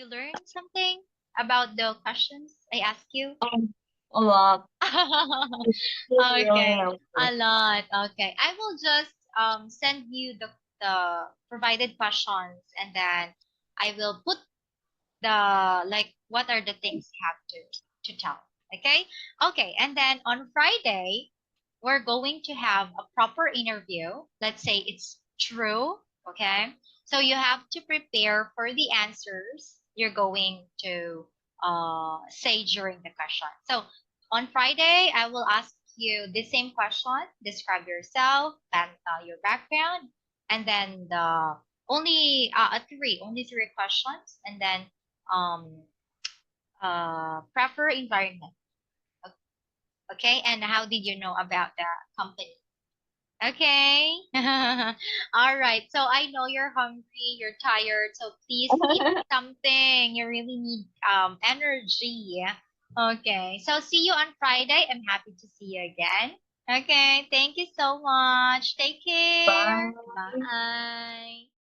you learn something about the questions I asked you? A lot. It's really Okay, a helpful. lot. Okay, I will just send you the provided questions, and then I will put the like what are the things you have to tell. Okay, okay, and then on Friday we're going to have a proper interview. Let's say it's true. Okay, so you have to prepare for the answers you're going to say during the question. So on Friday I will ask you the same question: describe yourself and your background, and then the only three questions, and then um prefer environment. Okay, and how did you know about the company? Okay. All right. So I know you're hungry, you're tired, so please eat something. You really need energy. Okay. So see you on Friday. I'm happy to see you again. Okay. Thank you so much. Take care. Bye. Bye.